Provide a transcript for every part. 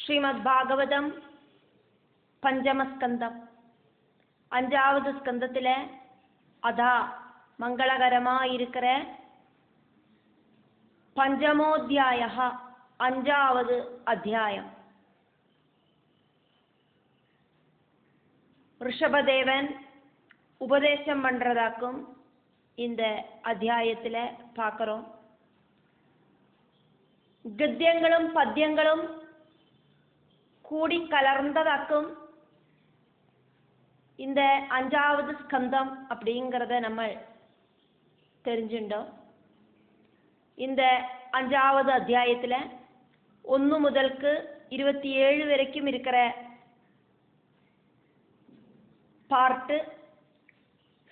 ஸ்ரீமத் பாகவதம் பஞ்சமஸ்கந்தம் அஞ்சாவது ஸ்கந்தத்தில் அதா மங்களகரமாயிருக்கிற பஞ்சமோத்தியாய அஞ்சாவது அத்தியாயம். ரிஷபதேவன் உபதேசம் பண்றதாக்கும் இந்த அத்தியாயத்தில் பார்க்குறோம். கத்தியங்களும் பத்தியங்களும் கூடி கலர்ந்ததாக்கும் இந்த அஞ்சாவது ஸ்கந்தம் அப்படிங்கிறத நம்ம தெரிஞ்சுட்டோம். இந்த அஞ்சாவது அத்தியாயத்தில் 1 முதல் 27 வரைக்கும் இருக்கிற பார்ட்டு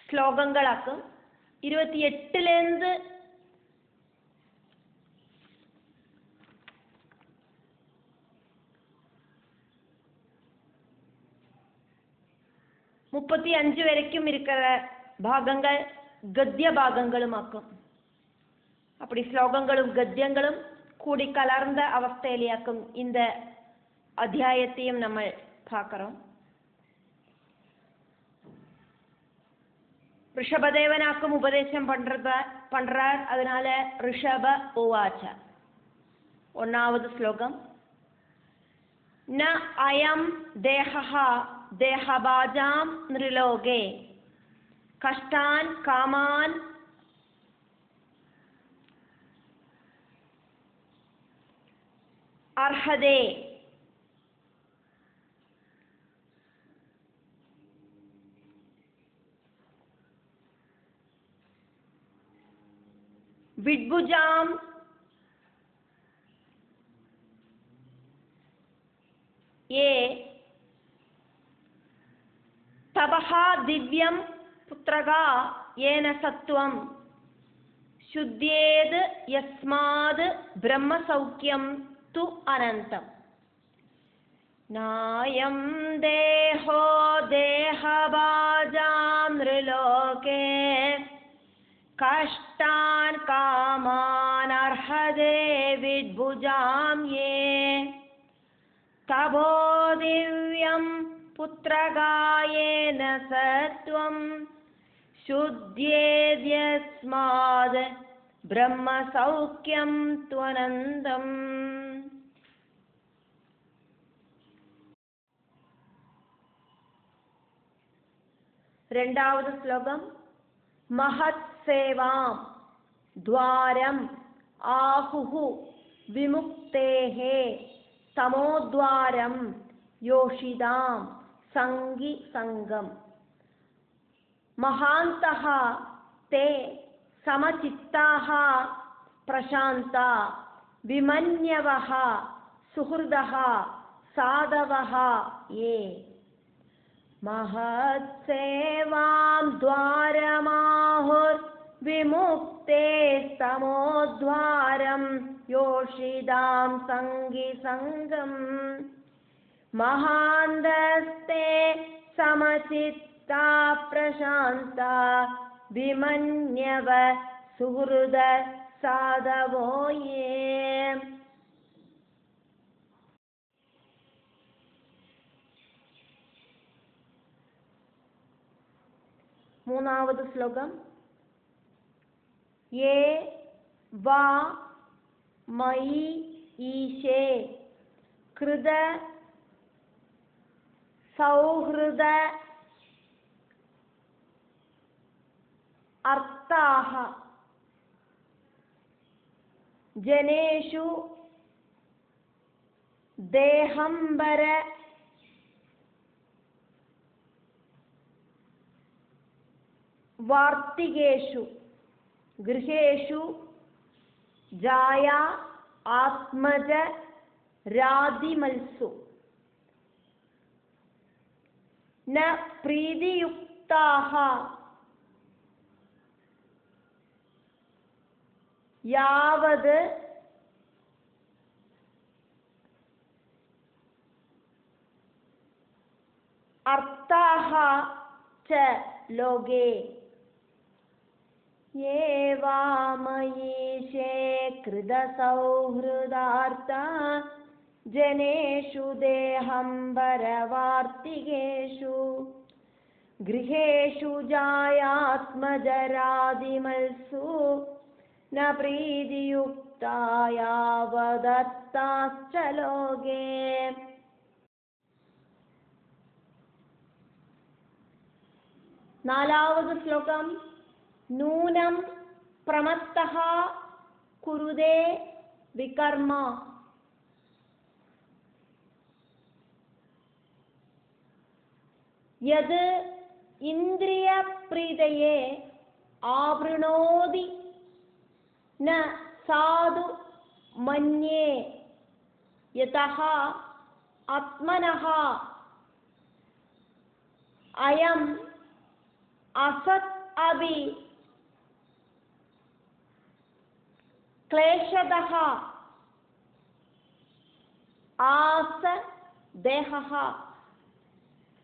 ஸ்லோகங்களாக்கும் 28லேருந்து 35 வரைக்கும் இருக்கிற பாகங்கள் கத்திய பாகங்களுமாக்கும். அப்படி ஸ்லோகங்களும் கத்தியங்களும் கூடி கலர்ந்த அவஸ்தையிலேயாக்கும் இந்த அத்தியாயத்தையும் நம்ம பார்க்குறோம். ரிஷபதேவனாக்கும் உபதேசம் பண்றார். அதனால ரிஷப உவாச்ச. 1வது ஸ்லோகம். ந அயம் தேஹः தேஹபாஜாம் நிருலோகே கஷ்டான் காமான் அர்ஹதே விட்புஜாம் ஏ தபஹா திவ்யம் புத்ரகா ஏன சத்வம் சுத்யேத் யஸ்மாத் பிரம்ம சௌக்கியம் து அனந்தம். நாயம் தேஹோ தேஹபாஜாம் நிருலோகே கஷ்டான் காமான் அர்ஹதே விட்புஜாம் ஏ தபோ திவ்யம் புத்ரகாயேன சத்வம் சுத்யேத்யஸ்மாத் பிரம்ம சௌக்கியம் த்வனந்தம். இரண்டாவது ஸ்லோகம். மஹத் சேவாம் துவாரம் ஆஹுஹு விமுக்தேஹே தமோத்வாரம் யோஷிதாம் சங்கி சங்கம். மகாந்தஹ தே சமசித்தாஹ பிரசாந்தா விமன்யவஹ சுஹ்ருதஹ சாதவஹ ஏ. மஹத் சேவாம் துவாரமாஹுர் விமுக்தே தமோத்வாரம் யோஷிதாம் சங்கி சங்கம். மகாந்தஸ்தே சமசித்தா பிரசாந்தா விமன்யவ சுஹ்ருத சாதவோ ஏ. மூணாவது ஸ்லோகம். ஏ வா மயி ஈஷே கிருத சௌஹ்ருத அர்த்தாஹ ஜனேஷு தேஹம்பர வார்த்திகேஷு கிருஹேஷு ஜாயா ஆத்மஜ ராதிமல்சு ந பிரீதியுக்தாஹ யாவது அர்த்தாஹ ச லோகே. ये वामयीशे कृतसौहृदार्था जनेषु देहम्बरवार्तिकेषु गृहेषु जायात्मजरादिमल्सु न प्रीतियुक्ता यावदत्ताश्च लोके. നാലാമത് ശ്ലോകം. നൂനം പ്രമത്തഃ കുരുതേ വികർമ്മ. യത് ഇന്ദ്രിയപ്രീതയെ ആവൃണോതി ന സാധു മന്യേ യതഃ ആത്മനഃ അയം അസത് അഭി ക്ലേശതഃ ആസ ദേഹഃ.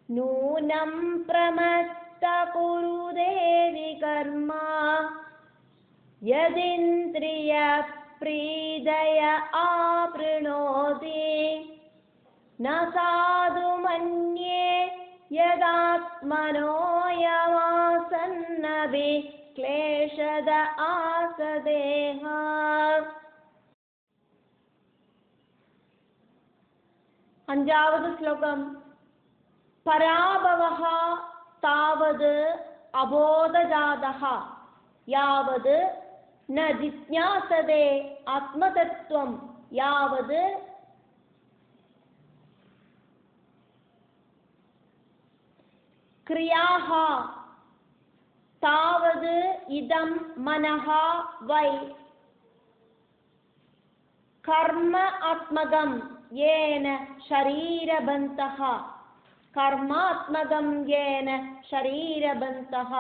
നൂനം പ്രമത്ത കുരുതേ വികർമ്മ യദിന്ദ്രിയ പ്രീതയ ആവൃണോതി ന സാധു മന്യേ യദാത്മനോയമാസന്നഭി ക്ലേശത ആസദേഹ. അഞ്ചാമത് ശ്ലോകം. പരാഭവഃ താവത് അബോധജാതഃ യാവത് ന ജിജ്ഞാസതേ ആത്മതത്വം യാവത് ക്രിയാഃ താവത് ഇദം മനഃ വൈ കർമ്മ ആത്മകം യേന ശരീരബന്ധഃ. കർമാത്മകം യേന ശരീരബന്ധഃ.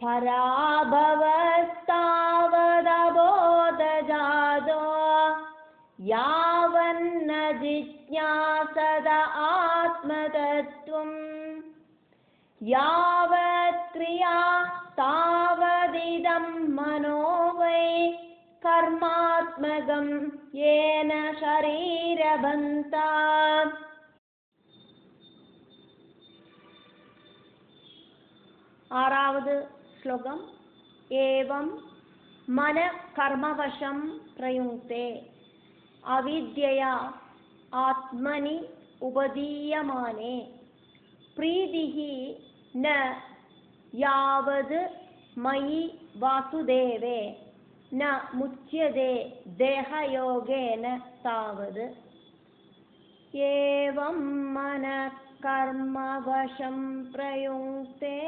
പരാഭവസ്താവദബോധജാതോ യാവന്ന ജിജ്ഞാസത ആത്മതത്വം യാവത് ക്രിയാ താവദിദം മനോ വൈ കർമാത്മകം യേന ശരീരബന്ധഃ. ആറാമത് ശ്ലോകം. ഏവം മന കർമ്മവശം പ്രയുക്തേ അവിദ്യയാ ആത്മനി ഉപദീയമാനേ പ്രീതിഃ ന യാവത് മയി വാസുദേവേ ന മുച്യതേ ദേഹയോഗേന താവത്. ഏവം മനഃ കർമ്മവശം പ്രയുക്തേ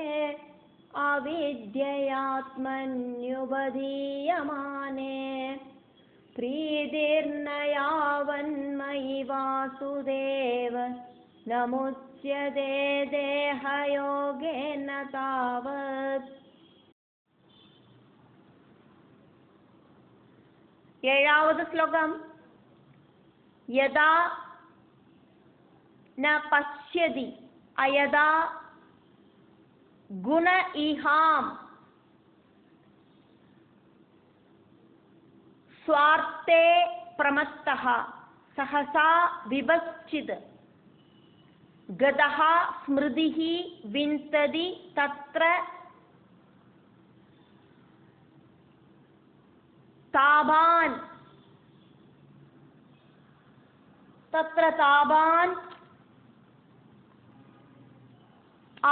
അവിദ്യയാത്മന്യുപദീയമാനേ പ്രീതിർന യാവന്മയി വാസുദേവ ന മുച്യതേ ദേഹയോഗേന താവത്. ഏഴാമത് ശ്ലോകം. യദാ ന പശ്യതി അയദാ ഗുണ ഇഹാം സ്വാർത്ഥേ പ്രമത്തഃ സഹസാ വിഭശ്ചിത് ഗതഃ സ്മൃതിഃ വിന്തതി തത്ര താപാൻ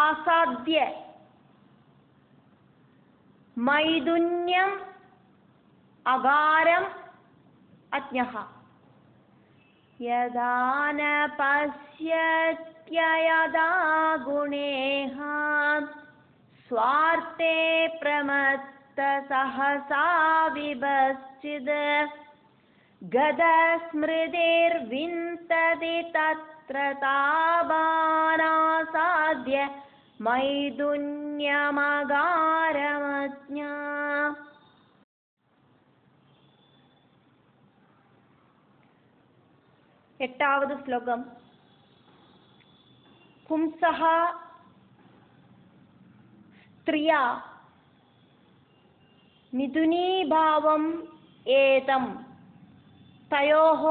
ആസാദ്യ മൈഥുന്യം അകാരം അജ്ഞഃ. യദാ ന പശ്യത്യയദാ ഗുണേഃ സ്വാർത്ഥേ പ്രമത്ത സഹസാ വിഭശ്ചിത് ഗതസ്മൃതിർവിന്തതി തത്ര താപാനാസാദ്യ മൈഥുന്യമകാരമജ്ഞഃ. എട്ടാമത് ശ്ലോകം. പുംസഃ സ്ത്രിയാ മിഥുനീഭാവം ഏതം തയോഃ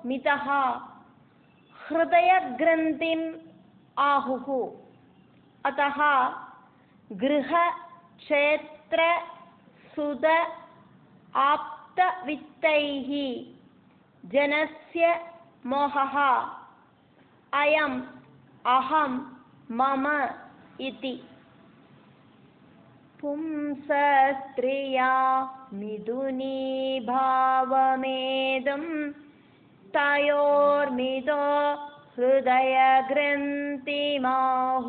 मितः हृदयग्रन्थिम् आहुः। अतः गृह क्षेत्र सुत आप्तवित्तैः जनस्य मोहः अयम् अहं मम इति। पुंसस्त्रिया मिथुनी भावमेदं तयोर्मितो हृदयग्रन्थिमाहुः।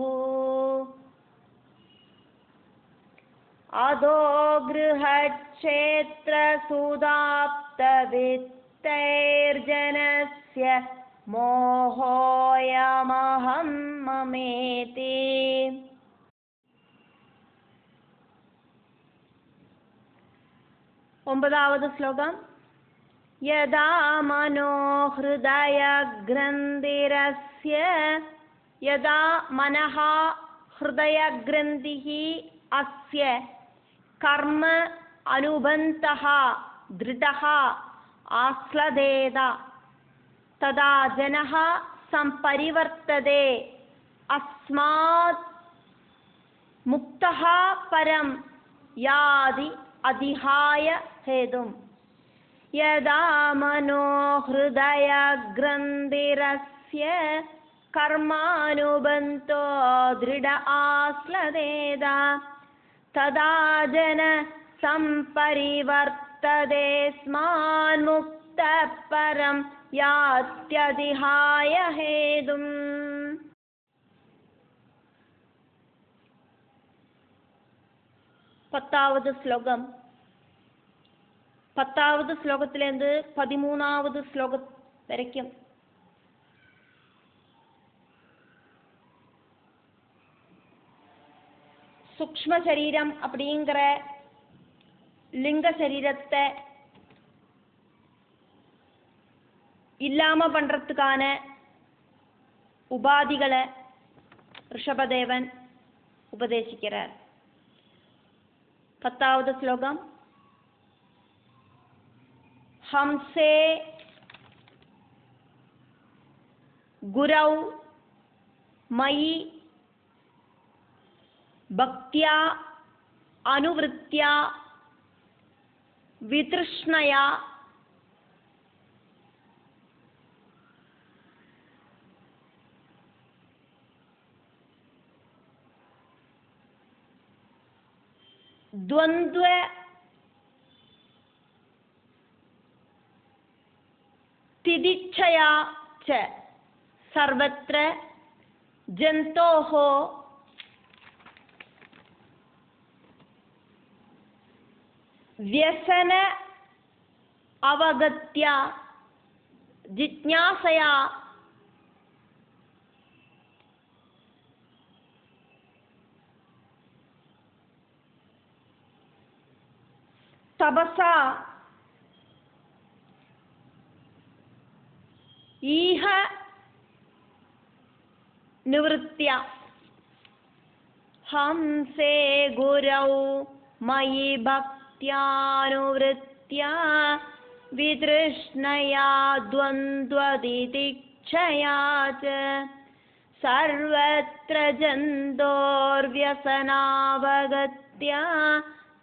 अधो गृहक्षेत्रसुदाप्तवित्तैर्जनस्य मोहोऽयमहं ममेति। ഒമ്പതാവത് ശ്ലോകം. യദാ മനോ ഹൃദയഗ്രന്ഥിരസ്യ യദാ മനഃ ഹൃദയഗ്രന്ഥിഃ അസ്യ കർമ്മ അനുബന്ധഃ ദൃഢഃ ആസ്ലദേത തദാ ജനഃ സംപരിവർത്തതേ അസ്മാത് മുക്തഃ പരം യാതി അധിഹായ ഹേതും. യദാ മനോ ഹൃദയഗ്രന്ഥിരസ്യ കർമാനുബന്ധോ ദൃഢ ആസ്ലദേത തദാ ജന സംപരിവർത്തതേ സ്മാൻ മുക്തഃ പരം യാത്യധിഹായ ഹേതും. പത്താവത് ശ്ലോകം. പത്താവത് ശ്ലോകത്തിലേന്ത് 13வது ശ്ലോകം വരയ്ക്കും. சூக்ஷ்ம சரீரம் அப்படிங்கிற லிங்க சரீரத்தை இல்லாம பண்றதுக்கான உபாதிகளை ഋഷഭദേവൻ ഉപദേശിக்கிறார். 10வது ശ്ലോകം. ഹംസേ ഗുരൗ മയി ഭക്ത്യാ അനുവൃത്യാ വിതൃഷ്ണയാ ദ്വന്ദ്വ തിദിച്ഛയാ ച സർവത്ര ജന്തോഃ വ്യസന അവഗത്യ ജിജ്ഞാസയാ തപസാ ഈഹ നിവൃത്യ ഹംസേ ഗുരൗ മയി ഭക്ത്യാനുവൃത്യ വിതൃഷ്ണയാ ദ്വന്ദ്വതിതിച്ഛയാ ച സർവത്ര ജന്തോർവ്യസനാവഗത്യ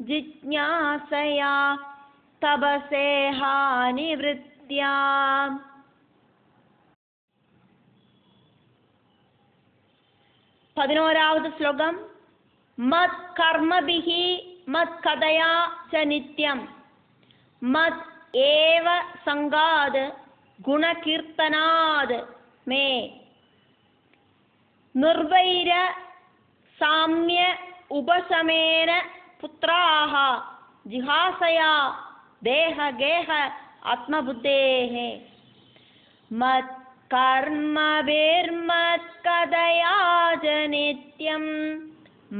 ജിജ്ഞാസയാ തപസേഹാ നിവൃത്യ. 11வது ശ്ലോകം. മത് കർമ്മഭിഹി മത് കഥയാ ച നിത്യം മത് ഏവ സംഗാത് ഗുണകീർത്തനാത് മേ നിർവൈര സാമ്യ ഉപശമേന പുത്രാഹ ജിഹാസയാ ദേഹഗേഹ ആത്മബുദ്ധേഃ. മത് കർമ്മഭിർമത് കഥയാ ച നിത്യം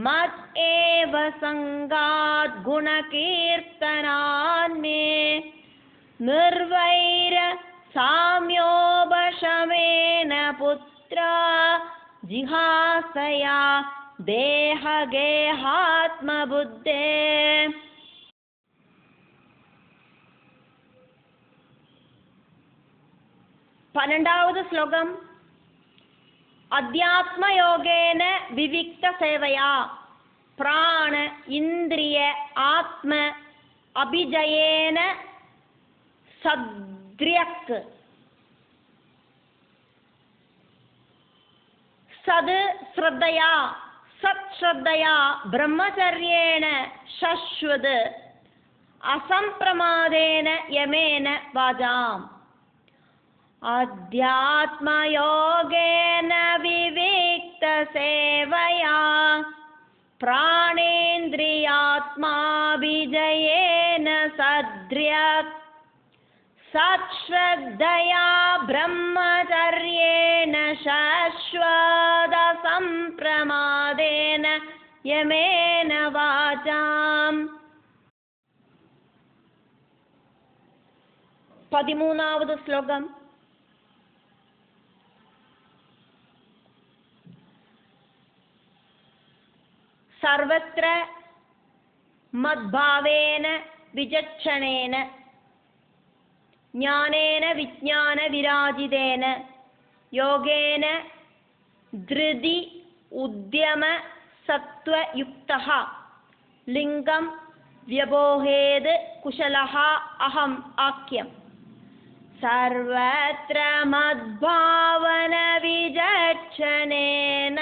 മത് ഏവ സംഗാത് ഗുണകീർത്തനാത് മേ നിർവൈര സാമ്യോപശമേന പുത്രാ ജിഹാസയാ ദേഹഗേഹാത്മബുദ്ധേഃ. 12ാவது ശ്ലോകം അധ്യാത്മയോഗേന വിവിക്ത സേവയാ പ്രാണ ഇന്ദ്രിയ ആത്മ അഭിജയേന സദ്ര്യക് സത് ശ്രദ്ധയാ സത്ശ്രദ്ധയാ ബ്രഹ്മചര്യേണ ശശ്വത് അസംപ്രമാദേന യമേന വാചാം അധ്യാത്മയോഗേന വിവിക്ത സേവയാ പ്രാണേന്ദ്രിയാത്മാഭിജയേന സദ്ര്യക് സത്ശ്രദ്ധയാ ബ്രഹ്മചര്യേണ ശശ്വത സംപ്രമാദേന യമേന വാചാം. 13ാவது ശ്ലോകം സർവത്ര മദ്ഭാവേന വിചക്ഷണേന ജ്ഞാനേന വിജ്ഞാന വിരാജിതേന യോഗേന ധൃതി ഉദ്യമ സത്വയുക്തഃ ലിംഗം വ്യബോഹേത് കുശലഃ അഹം ആഖ്യം. സർവത്ര മദ്ഭാവന വിചക്ഷണേന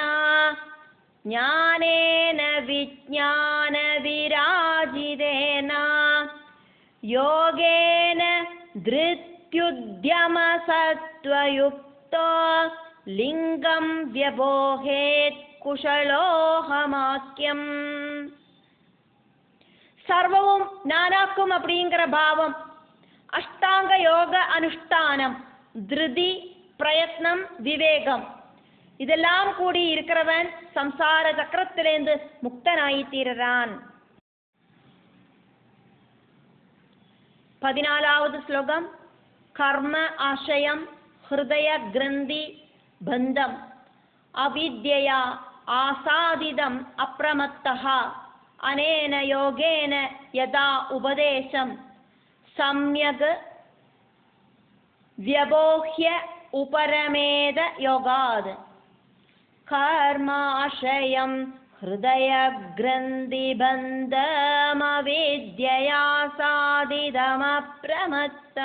ജ്ഞാനേന വിജ്ഞാന വിരാജിതേന യോഗേന ധൃത്യുദ്യമ സത്വയുക്തോ ലിംഗം വ്യബോഹേത് குஷலோஹமாக்கியம். சர்வவும் நானாக்கும் அப்படிங்கிற பாவம், அஷ்டாங்க யோக அனுஷ்டானம், திருதி, பிரயத்னம், விவேகம் இதெல்லாம் கூடி இருக்கிறவன் சம்சார சக்கரத்திலேந்து முக்தனாயி தீர்றான். 14வது ஸ்லோகம் கர்ம ஆசயம் ஹிருதய கிரந்தி பந்தம் அவித்யயா ஆசாதிதம் அப்ரமத்தஹ அனேன யோகேன யதா உபதேசம் சம்யக் வியபோஹ்ய உபரமேத யோகாத். கர்மாஷயம் ஹிருதய கிரந்தி பந்தம் அவித்யயா சாதிதமப்ரமத்த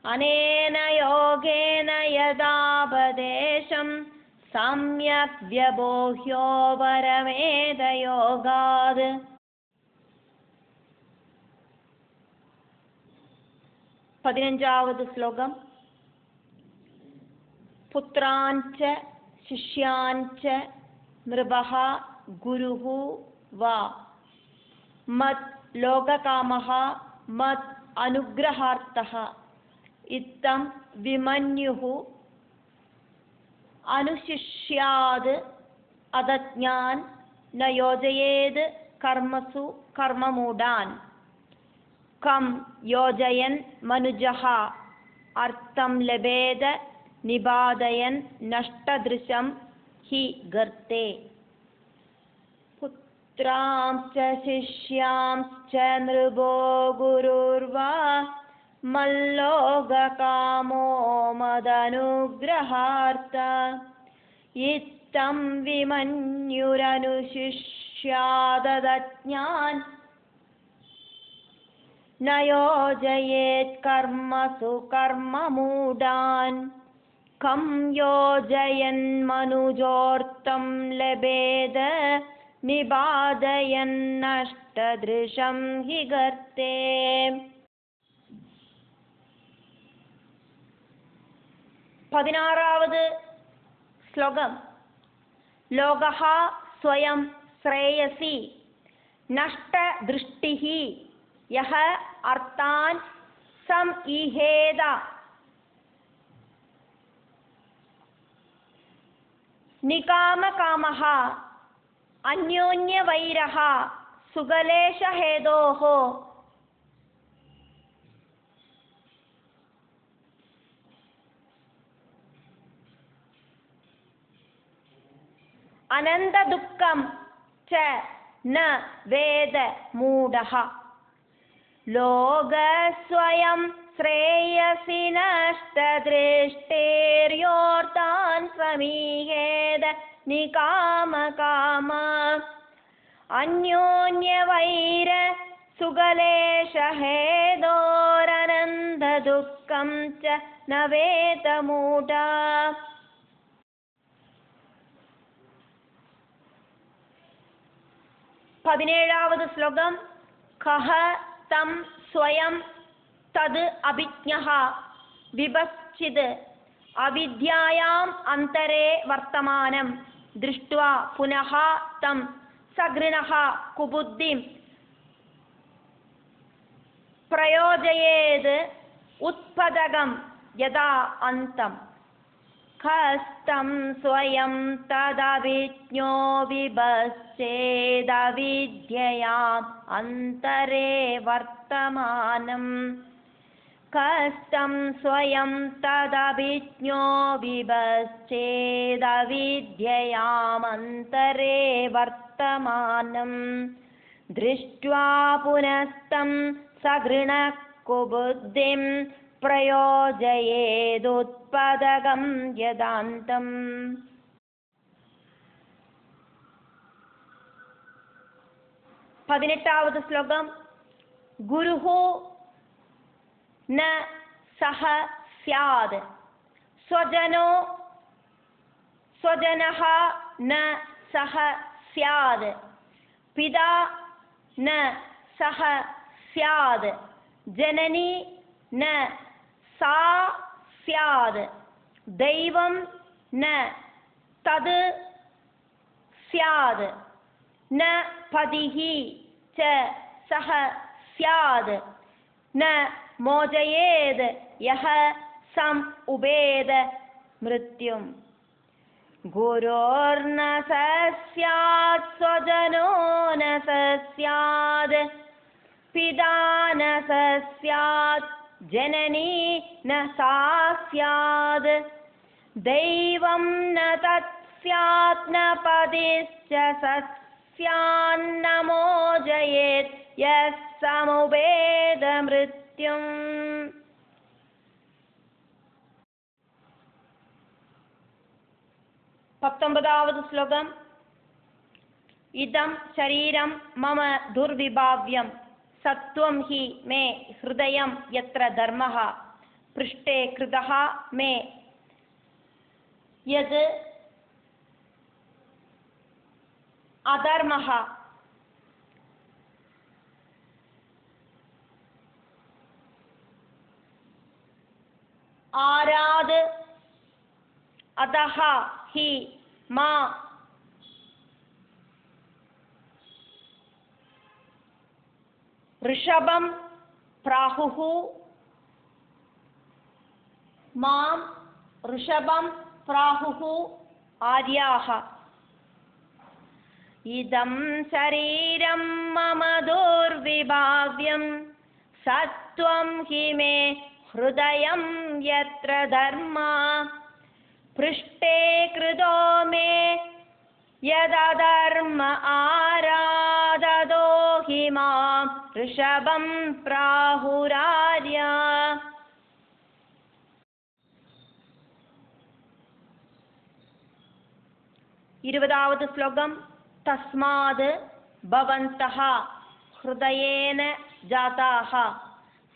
அனேன யோகேன யதாபதேசம் சம்யக் வியபோஹ்யோபரமேத யோகாத். 15வது ஸ்லோகம் புத்ராஞ்ச சிஷ்யாஞ்ச நிருபஹ குருஹ வா மத் லோககாமஹ மத் அனுக்ரஹார்த்தஹ இத்தம் விமன்யுஹ അനുശിഷ്യാത് അതജ്ഞാൻ ന യോജയേത് കർമ്മസു കർമ്മമൂഢാൻ. കം യോജയൻ മനുജഃ അർത്ഥം ലഭേത നിബാദയൻ നഷ്ടദൃശം ഹി ഗർത്തേ. പുത്രാംശ്ച ശിഷ്യാംശ്ച നൃപോ ഗുരുർവാ മല്ലോകകാമോ മദനുഗ്രഹാർത്ത ഇത്തം വിമന്യുരനുശിഷ്യാദജ്ഞാൻ ന യോജയേത് കർമ്മസു കർമ്മമൂഢാൻ. Come യോജയൻ മനുജോർത്ഥം ലഭേത നിബാദയൻ നഷ്ടദൃശം he ഗർത്തേ. 16வது ശ്ലോകം ലോകഃ സ്വയം ശ്രേയസി നഷ്ടദൃഷ്ടിഃ യഃ അർത്ഥാൻ സംഇഹേത നികാമകാമഃ അന്യോന്യവൈരഃ സുകലേശഹേതോഃ. അനന്തദുഃഖം ച ന വേദ മൂഢഃ ലോകസ്വയം ശ്രേയസി നഷ്ടദൃഷ്ടേര്യോർത്താൻ സമീഹേത നികാമകാമ അന്യോന്യവൈര സുഗലേശഹേതോരനന്ദദുഃഖം ച നവേതമൂഢ. 17ാമത് ശ്ലോകം. ഖഃ തം സ്വയം തത് അഭിജ്ഞഃ വിപശ്ചിത് അവിദ്യായാം അന്തരേ വർത്തമാനം ദൃഷ്ട്വാ പുനഃ തം സഗൃണഃ കുബുദ്ധിം പ്രയോജയേത് ഉത്പദകം യഥാ അന്തം. ഖസ്തം സ്വയം തദവിജ്ഞോ വിഭശ്ചേദവിദ്യയാം അന്തരേ വർത്തമാനം. ഖസ്തം സ്വയം തദവിജ്ഞോ വിഭശ്ചേദവിദ്യയാം അന്തരേ വർത്തമാനം ദൃഷ്ട്വാ പുനസ്തം സഗൃണഃ കുബുദ്ധിം പ്രയോജയേതുത്പദകം യഥാന്തം. 18ാമത് ശ്ലോകം. ഗുരുഃ ന സഹ സ്യാദ് സ്വജനഃ ന സഹ സ്യാദ് പിതാ ന സഹ സ്യാദ് ജനനി ന സാ സ്യാദ് ദൈവം ന തത് സ്യാദ് ന പതിഃ ച സഹ സ്യാദ് ന മോചയേത് യഃ സം ഉപേദ മൃത്യും. ഗുരോർന സ സ്യാത് സ്വജനോ ന സ സ്യാത് പിതാ ന സ സ്യാത് ജനനി ന സാ സ്യാത് ദൈവം ന തത് സ്യാത് ന പതിശ്ച സ സ്യാന്ന മോചയേത് യഃ സമുപേദ മൃത്യും. 19ാമത് ശ്ലോകം. ഇദം ശരീരം മമ ദുർവിഭാവ്യം സത്വം ഹി മേ ഹൃദയം യത്ര ധർമ്മഃ പൃഷ്ഠേ കൃതഃ മേ യത് അധർമ്മഃ. ആരാത് അധഃ ഹി മാ ഋഷഭം പ്രാഹുഃ മാം ഋഷഭം പ്രാഹുഃ ആര്യാഃ. ഇദം ശരീരം മമ ദുർവിഭാവ്യം സത്വം ഹി മേ ഹൃദയം യത്ര ധർമ്മഃ പൃഷ്ഠേ കൃതോ മേ യദധർമ്മ ആരാധതോ ഹി മാം ഋഷഭം പ്രാഹുരാര്യാഃ. 20ാമത് ശ്ലോകം. തസ്മാത് ഭവന്തഃ ഹൃദയേന ജാതാഃ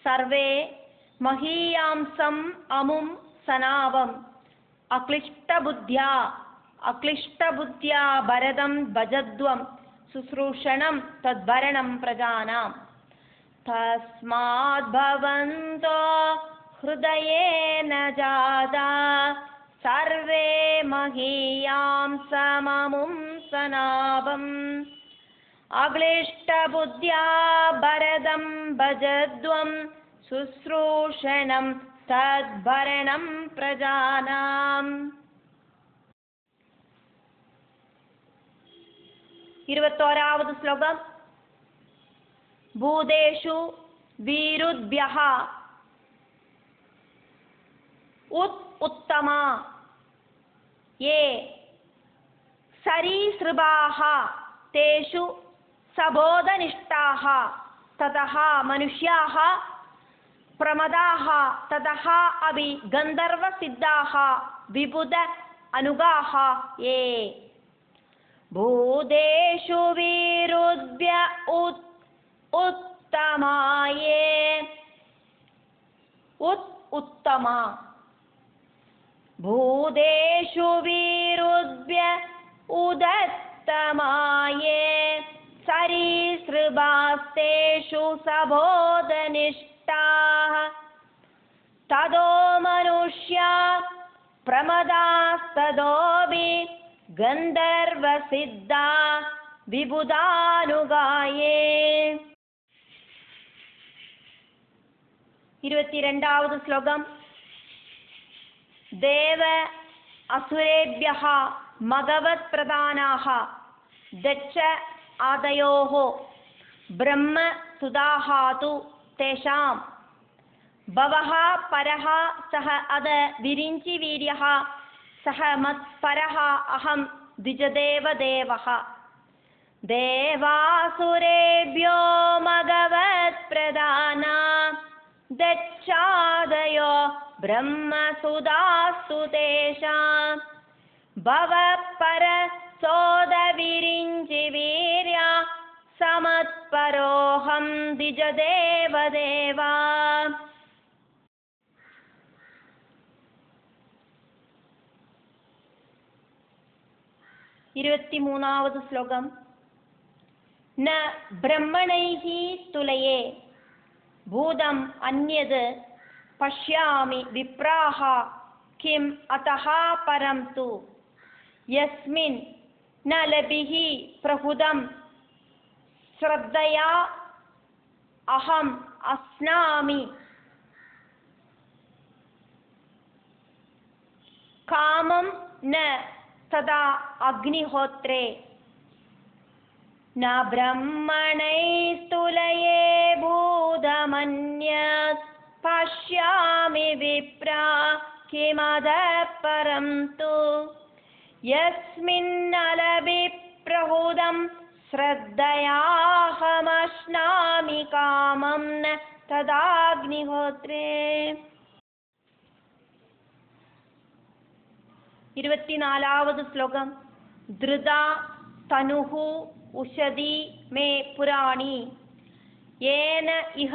സർവേ മഹീയാംസം അമും സനാവം അക്ലിഷ്ടബുദ്ധ്യാ ഭരതം ഭജധ്വം ശുശ്രൂഷണം തദ്ഭരണം പ്രജാനാം. തസ്മാത് ഭവന്തോ ഹൃദയേന ജാതാ സർവേ മഹീയാംസമമും സനാവം അക്ലിഷ്ടബുദ്ധ്യാ ഭരതം ഭജധ്വം ശുശ്രൂഷണം തദ്ഭരണം പ്രജാനാം. 21ാമത് ശ്ലോകം. ഭൂതേഷു വീരുദ്ഭ്യഃ ഉത്തമ യേ സരീസൃപാഃ തേഷു സബോധനിഷ്ഠാഃ തതഃ മനുഷ്യാഃ प्रमदाः ततः अपि गन्धर्वसिद्धाः विबुध अनुगाः ये भूतेषु वीरुद्भ्य उत्तमाये उत्तमा भूतेषु वीरुद्भ्य उदत्तमाये सरीसृपास्तेषु सबोधनिष्ठाः तदो मनुष्या प्रमदास्तदोऽपि गन्धर्वसिद्धा विबुधानुगाये 22ാவது ശ്ലോകം ദേവ അസുരേഭ്യഃ മഗവത് പ്രധാനാഃ ദക്ഷ ആദയോഃ ബ്രഹ്മ സുതാഃ തു തേഷാം ഭവഃ പരഃ സഹ അദ വിരിഞ്ചി വീര്യഃ സഹ മത്പരഃ അഹം ദ്വിജദേവദേവഃ ദേവാസുരേഭ്യോ മഗവത് പ്രധാനാ ദക്ഷാദയോ ബ്രഹ്മസുതാസ്തു തേഷാം ഭവഃപര സോദ വിരിഞ്ചി വീര്യ സമത്പരോഹം ദ്വിജദേവദേവാ 23ാவது ശ്ലോകം ന ബ്രഹ്മണൈഃ തുലയേ ഭൂതം അന്യത് പശ്യാമി വിപ്രാഃ കിം അതഃ പരം തു യസ്മിൻ ന ലഭിഃ പ്രഹുതം ശ്രദ്ധയാ അഹം അസ്നാമി കാമം ന തദാ അഗ്നിഹോത്രേ ന ബ്രഹ്മണൈസ്തുലയേ ഭൂതമന്യത് പശ്യാമി വിപ്രാ കിമതഃ പരം തു യസ്മിന്നലഭി പ്രഹുതം ശ്രദ്ധയാഹമശ്നാമി കാമം ന തദാഗ്നിഹോത്രേ 24ാவது ശ്ലോകം ധൃതാ തനുഃ ഉഷതി മേ പുരാണി യേന ഇഹ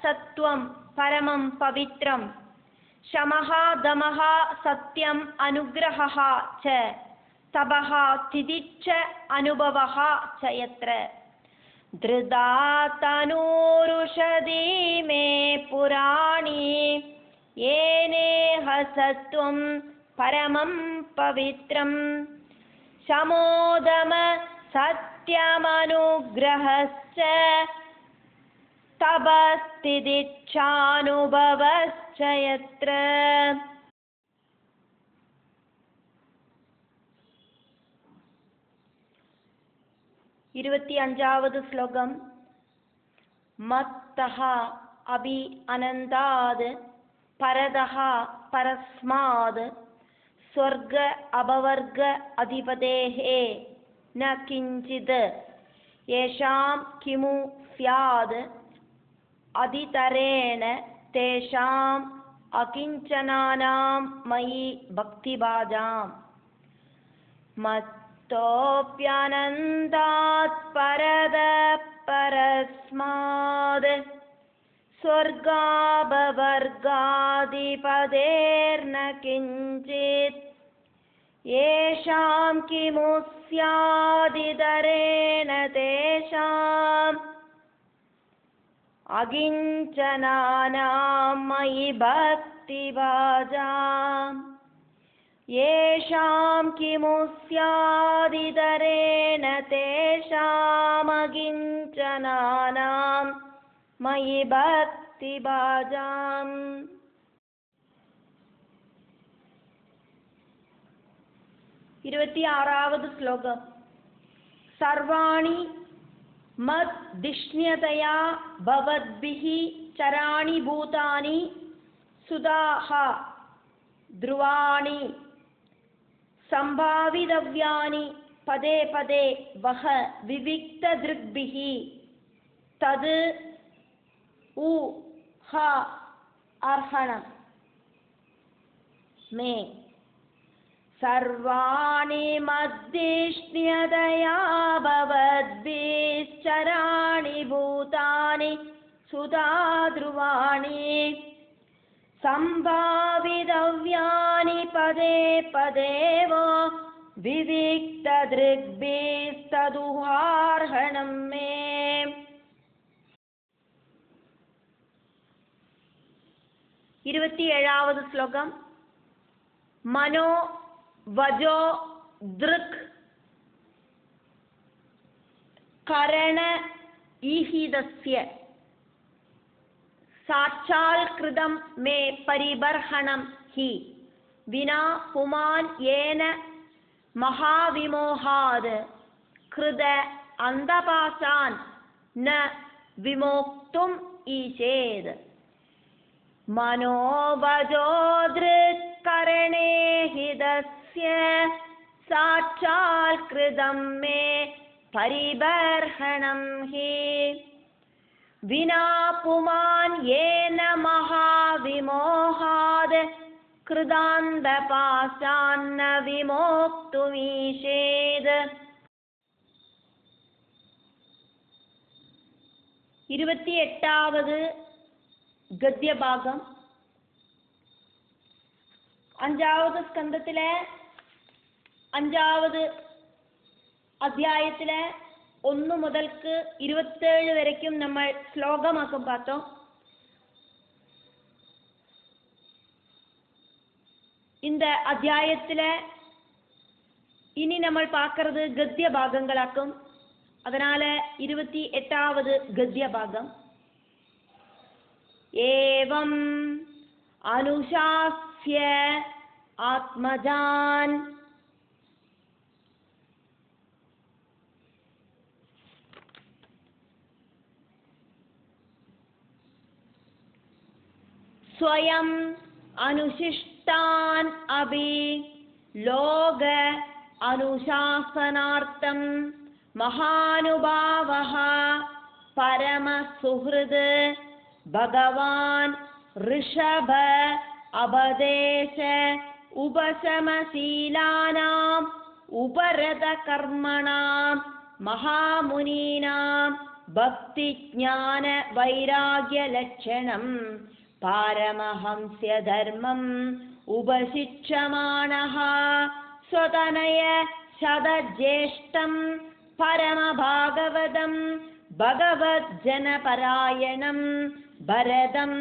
സത്വം പരമം പവിത്രം ശമഃ ദമഃ സത്യം അനുഗ്രഹഃ ച തപഃ തിതിച്ഛ അനുഭവഃ ച യത്ര ധൃതാ തനൂരുഷതി മേ പുരാണി യേനേഹ സത്വം പരമം പവിത്രം ശമോദമ സത്യമനുഗ്രഹശ്ച തപസ്തിദിച്ഛാനുഭവശ്ച യത്ര 25ാவது ശ്ലോകം മത്തഃ അഭി അനന്താത് പരതഃ പരസ്മാത് സ്വർഗ അപവർഗ അധിപതേഃ ന കിഞ്ചിത് യേഷാം കിമു സ്യാദ് അതിതരേണ തേഷാം അകിഞ്ചനാനാം മയി ഭക്തിഭാജാം മത്തോപ്യനന്താത് പരതഃ പരസ്മാത് സ്വർഗാപവർഗാധിപതേർന കിഞ്ചിത് യേഷാം കിമു സ്യാദിതരേണ തേഷാം അകിഞ്ചനാനാം മയി ഭക്തിഭാജാം യേഷാം കിമു സ്യാദിതരേണ തേഷാം അകിഞ്ചനാനാം മയി ഭക്തിഭാജാം 26ാவது ശ്ലോകം സർവാണി മദ്ദിഷ്ണ്യതയാ ഭവദ്ഭിഃ ചരാണി ഭൂതാനി സുതാഃ ധ്രുവാണി സംഭാവിതവ്യാനി പദേ പദേ വഹ വിവിക്തദൃഗ്ഭിഃ തത് ഉ ഹ अर्हणं मे सर्वाणि मद्दिष्ण्यदया भवद्भिश्चराणि भूतानि सुधाध्रुवाणि सम्भावितव्यानि पदे पदे वो विविक्तदृग्भिस्तदुहार्हणं मे। ഇരുപത്തിയേഴാമത് ശ്ലോകം. മനോ വജോ ദൃക് കരണ ഈഹിതസ്യ സാക്ഷാൽകൃതം മേ പരിബർഹണം ഹി വിനാ പുമാൻ യേന മഹാവിമോഹാത് കൃത അന്തപാസാൻ ന വിമോക്തും ഈശേത്. മനോവജോദൃക്കരണേ ഹിതസ്യ സാക്ഷാൽകൃതം മേ പരിബർഹണം ഹി വിനാ പുമാൻ യേന മഹാവിമോഹാത് കൃതാന്തപാസാന്ന വിമോക്തുമീശേത്. 28ാമത് ഗദ്യഭാഗം. 5ാമത് സ്കന്ധത്തിലെ 5ാമത് അധ്യായത്തിലെ 1 മുതൽക്ക് 27 വരയ്ക്കും നമ്മൾ ശ്ലോകമാക്കും பார்த்தோம். இந்த அத்தியாயத்தில் இனி நம்ம பார்க்கறது கத்திய பாகங்களாக்கும். அதனால 28ாவது கத்திய பாகம். ஏவம் அனுசாஸ்ய ஆத்மஜான் स्वयं अनुशिष्टान अभि लोक अनुशासनार्थं महानुभावः परम सुहृद भगवान् ऋषभ अवदेश उपशमशीलानां उपरत कर्मणां महामुनीनां भक्ति ज्ञान वैराग्य लक्षणं पारमहंस्य धर्मम् उपशिक्षमाणः स्वतनय शतज्येष्ठं परमभागवतं भगवज्जनपरायणं भरतं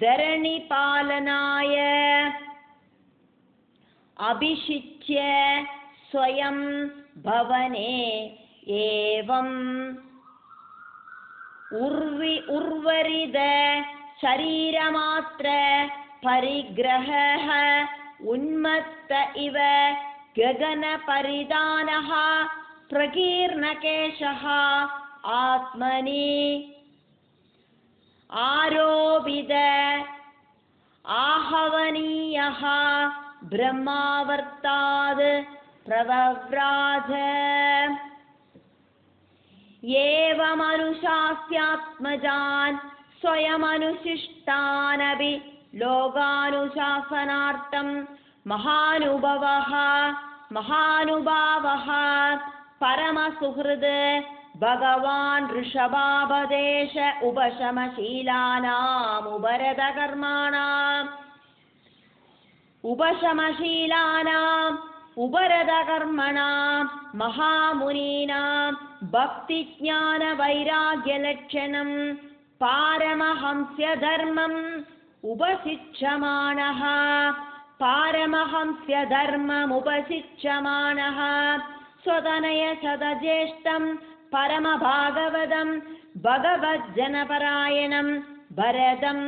धरणिपालनाय अभिषिच्य स्वयं भवने एवं उर्वरिद शरीरमात्र परिग्रहः उन्मत्त इव गगनपरिधानः प्रकीर्णकेशः आत्मनि आरोपित आहवनीयः ब्रह्मावर्ताद् प्रवव्राज एवमनुशास्यात्मजान् स्वयमनुशिष्टानपि लोकानुशासनार्थं महानुभावः परमसुहृद भगवान् ऋषभावदेश उपशमशीलानाम् उपरतकर्मणां महामुनीनां भक्तिज्ञान वैराग्यलक्षणं पारमहंस्य धर्मम् उपशिक्षमाणः स्वतनय शतज्येष्ठं परमभागवतं भगवज्जनपरायणं भरतं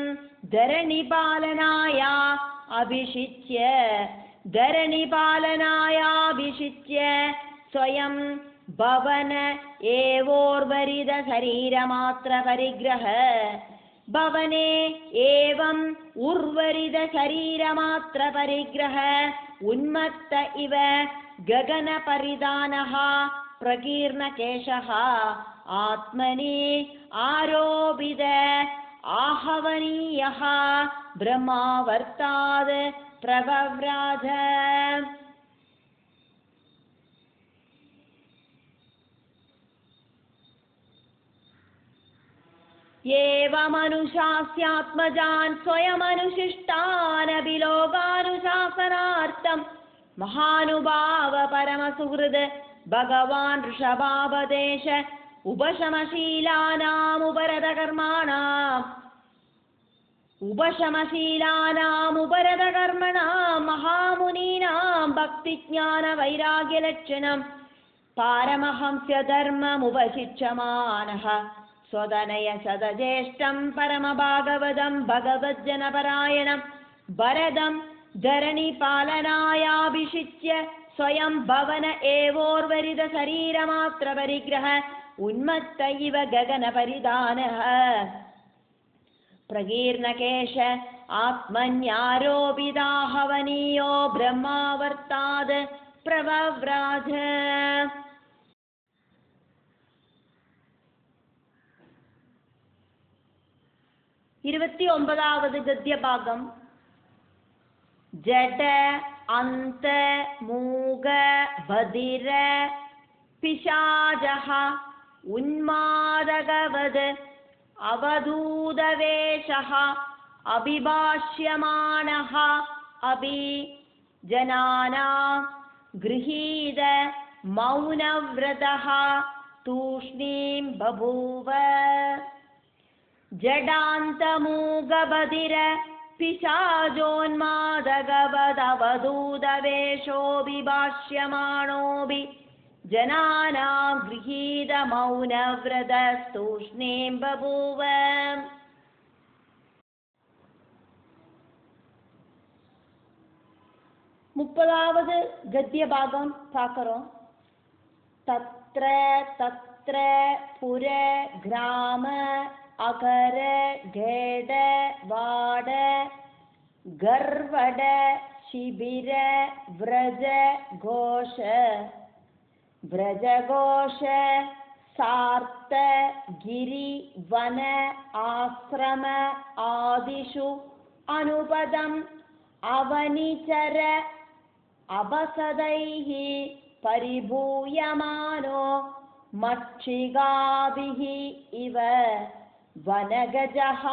धरणिपालनाय अभिषिच्य स्वयं भवन एवोर्वरिद शरीरमात्र परिग्रह भवने एवं उर्वरिद शरीरमात्र परिग्रह उन्मत्त इव गगनपरिधानः प्रकीर्णकेशः आत्मनि आरोपित आहवनीयः ब्रह्मावर्ताद् प्रवव्राज। एवमनुशास्यात्मजान् स्वयमनुशिष्टान् अभिलोकानुशासनार्थं महानुभाव परमसुहृद् भगवान् ऋषभावदेश उपशमशीलानाम् उपरतकर्मणां महामुनीनां भक्तिज्ञानवैराग्यलक्षणं पारमहंस्यधर्ममुपशिक्षमानः स्वदनय सदज्येष्ठं परमभागवतं भगवज्जनपरायणं वरदं धरणिपालनायाभिषिच्य स्वयं भवन एवोर्वरिद शरीरमात्रपरिग्रह उन्मत्त इव गगनपरिधानः प्रकीर्णकेश आत्मन्यारोपिताहवनीयो ब्रह्मावर्ताद् प्रवव्राज। 29வது ഗദ്യഭാഗം. ജഡ അന്ത മൂക ബധിര പിശാചഃ ഉന്മാദകവദ് അവധൂതവേഷഃ അഭിഭാഷ്യമാനഃ അഭി ജനാനാം ഗൃഹീത മൗനവ്രതഃ തൂഷ്ണീം ബഭൂവ. ജഡാന്തമൂകബധിര പിശാചോന്മാദകവദവധൂതവേഷോഭിഭാഷ്യമാണോഭി ജനാനാം ഗൃഹീത മൗനവ്രതസ്തൂഷ്ണീം ബഭൂവ. 30வது ഗദ്യഭാഗം പാക്കറോ. തത്ര തത്ര പുര ഗ്രാമ അകര ഘേട വാട ഗർവട ശിബിര വ്രജ ഘോഷ വ്രജഘോഷ സാർത്ത ഗിരി വന ആശ്രമ ആദിഷു അനുപദം അവനിചര അപസദൈഃ പരിഭൂയമാനോ മക്ഷികാഭിഃ ഇവ വനഗജഃ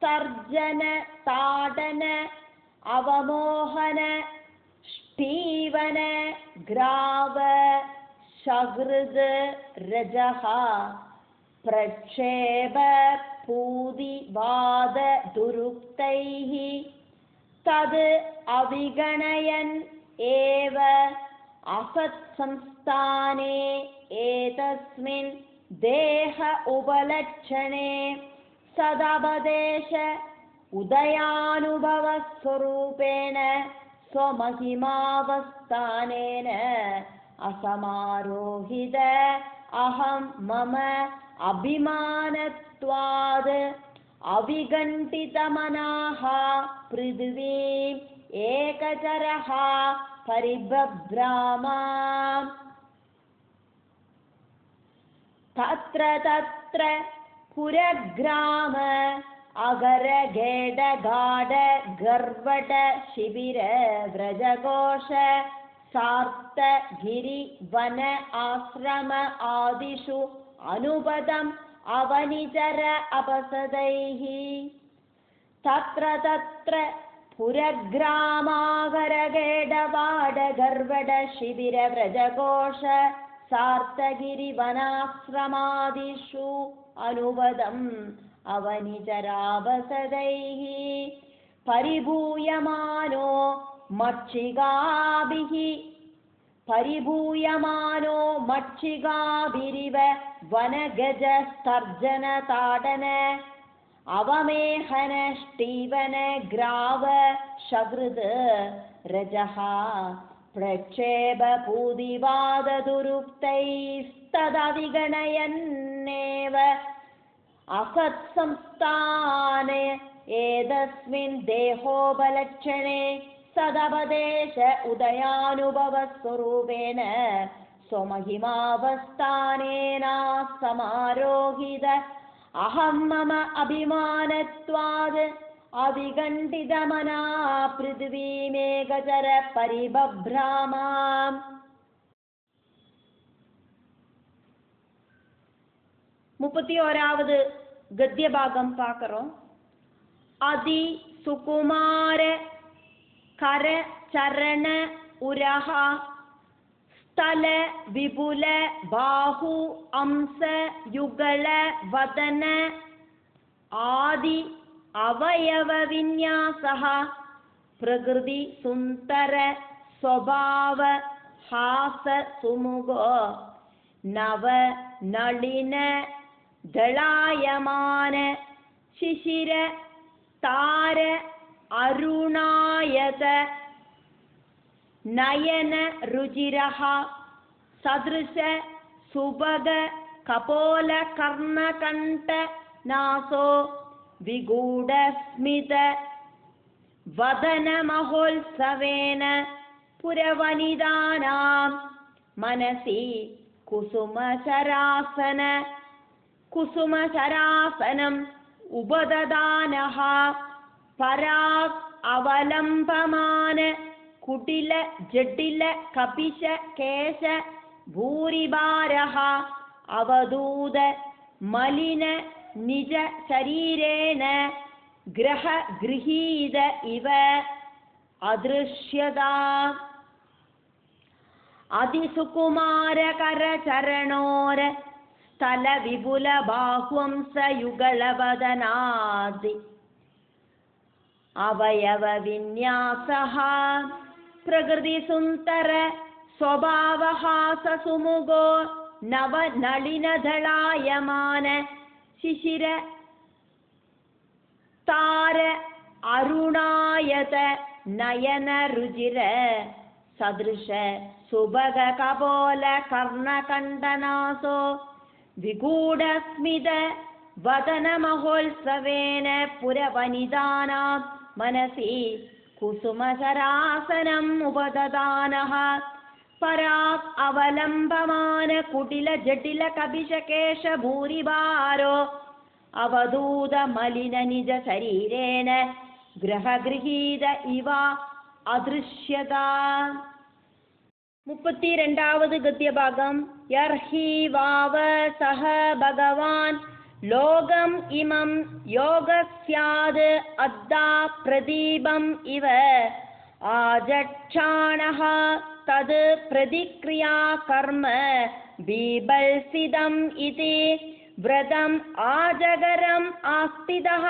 തർജന താടന അവമോഹന ഷ്ടീവന ഗ്രാവ ശഹൃദ് രജഃ പ്രക്ഷേപ പൂതിവാദ ദുരുക്തൈഃ തത് അവിഗണയൻ ഏവ അസത്സംസ്ഥാനേ ഏതസ്മിൻ ദേഹ ഉപലക്ഷണേ സദപദേശ ഉദയാനുഭവസ്വരൂപേണ സ്വമഹിമാവസ്ഥാനേന അസമാരോഹിത അഹം മമ അഭിമാനത്വാദ് അവിഗണ്ഠിതമനാഃ പൃഥ്വീം ഏകചരഃ പരിബഭ്രാമ. തത്ര തത്ര പുരഗ്രാമ അഗര ഘേട ഗാഢ ഗർവട ശിബിര വ്രജഘോഷ സാർത്ത ഗിരി വന ആശ്രമ ആദിഷു അനുപദം അവനിചര അപസദൈഃ. തത്ര തത്ര പുരഗ്രാമാകരഗേഡവാട ഗർവട ശിബിര വ്രജഘോഷ സാർത്തഗിരി വനാശ്രമാദിഷു അനുപദം അവനിചരാപസദൈഃ പരിഭൂയമാനോ മക്ഷികാഭിരിവ വനഗജ സ്തർജന താടന അവമേഹന ഷ്ടീവന ഗ്രാവ ശഹൃദ് രജഃ പ്രക്ഷേപ പൂതിവാദ ദുരുക്തൈസ്തദവിഗണയന്നേവ അസത്സംസ്ഥാനേ ഏതസ്മിൻ ദേഹോപലക്ഷണേ സദപദേശ ഉദയാനുഭവസ്വരൂപേണ സ്വമഹിമാവസ്ഥാനേന സമാരോഹിത अहं मम अभिमानत्वाद् अविगण्डितमना पृथ्वीमेकचर परिबभ्रामाम्. 31வது गद्यभागं பார்க்கிறோம். अदि सुकुमार कर चरण उरह स्थल विपुल बाहु अंश युगल वदन आदि अवयव विन्यासः प्रकृति सुंदर स्वभाव हास सुमुगो नव नलिन दलायमान शिशिर तार अरुणायत नयन रुचिरः सदृश सुभग कपोल कर्णकण्ठ नासो विगूढस्मित वदन महोत्सवेन पुरवनिदानां मनसि कुसुमशरासनम् उपददानः पराक् अवलम्बमान कुटिल जटिल कपिश केश भूरिभारः अवधूत मलिन निज शरीरेण ग्रह गृहीत इव अदृश्यता. अधिसुकुमार कर चरणोर स्थल विपुल बाह्वंस युगल वदनादि अवयव विन्यासः प्रकृति सुंदर स्वभावः ससुमुगो नव नलिन दलायमान शिशिर तार अरुणायत नयन रुचिर सदृश सुभग कपोल कर्णकण्डनासो विगूढस्मित वदन महोत्सवेन पुरवनिदानां मनसि कुसुमशरासनम् उपददानः पराक् अवलम्बमान कुटिल जटिल कपिशकेश भूरिभारो अवधूत मलिन निज शरीरेण ग्रहगृहीत इव अदृश्यता. 32வது गद्यभागं. यर्हि वाव सह भगवान् लोकम् इमं योगस्याद् अद्दा प्रदीपम् इव आजक्षाणः तद् प्रतिक्रिया कर्म बीभत्सितम् इति व्रतम् आजगरम् आस्थितः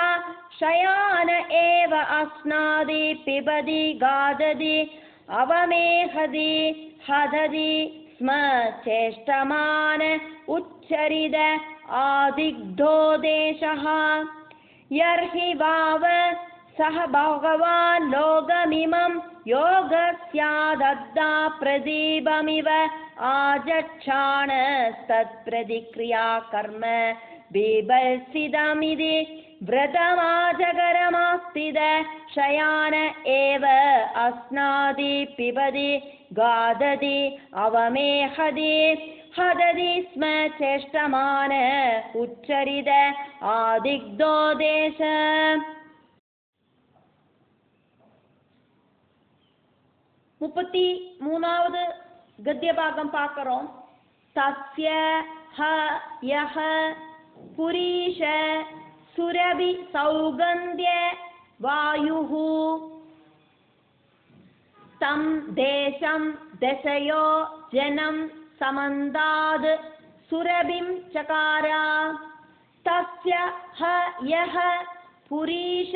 शयान एव अस्नादि पिबति गादति अवमेहति हदति स्म चेष्टमान उच्चरित आदिग्धो देशः. यर्हि वाव सह भगवान् लोकमिमं योगस्यादद्दा प्रदीपमिव आजक्षाण तत्प्रतिक्रिया कर्म बीभत्सितमिति व्रतमाजगरमास्थित शयान एव अस्नादि पिबति गादति अवमेहति हदति स्म चेष्टमान उच्चरित आदिग्धो देश. 33வது गद्यभागं பார்க்கிறோம். तस्य ह यः पुरीश सुरभि सौगन्ध्य वायुः तं देशं दशयो जनं समन्ताद् सुरभिं चकार. तस्य ह यः पुरीश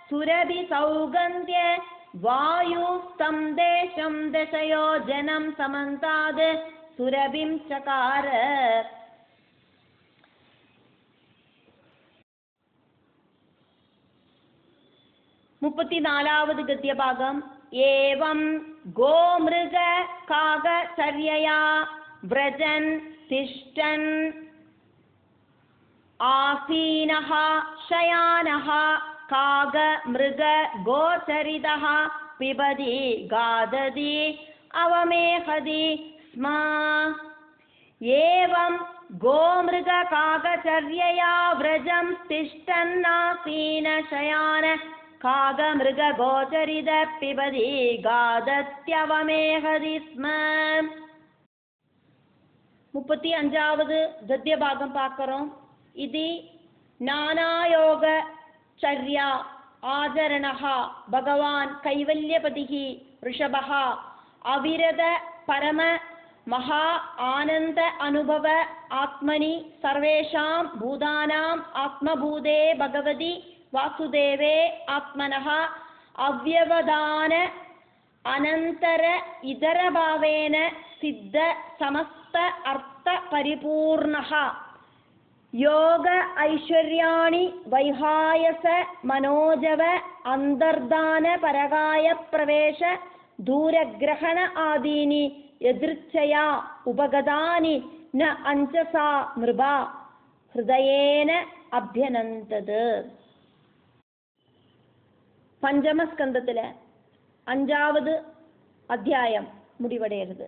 सुरभि सौगन्ध्य वायु तं देशं दशयो जनं समन्ताद् सुरभिं चकार. 34வது गद्यभागं. एवं गोमृग कागचर्यया व्रजन् तिष्ठन् आसीनः शयानः काग मृग गोचरितः पिबति गादति अवमेहति स्म. एवं गोमृगकाकचर्यया व्रजं तिष्ठन्नासीन शयान काकमृगगोचरित पिबति गादत्यवमेहति स्म. 35வது गद्यभागं பார்க்கிறோம். इति नानायोगचर्या आचरणः भगवान् कैवल्यपतिः ऋषभः अविरत परम महा आनंद अनुभव आत्मनि सर्वेषां भूतानां आत्मभूते भगवति वासुदेवे आत्मनः अव्यवधान अनंतर इतर भावेन सिद्ध समस्त अर्थ परिपूर्णः योग ऐश्वर्याणि वैहायस मनोजव अंतर्धान परगाय प्रवेश दूरग्रहण आदीनि यदृच्छया उपगतानि न अंचसा नृपा हृदयेन अभ्यनन्तत्. പഞ്ചമസ്കന്ധത്തിലെ 5வது അധ്യായം മുടിവടയരുത്.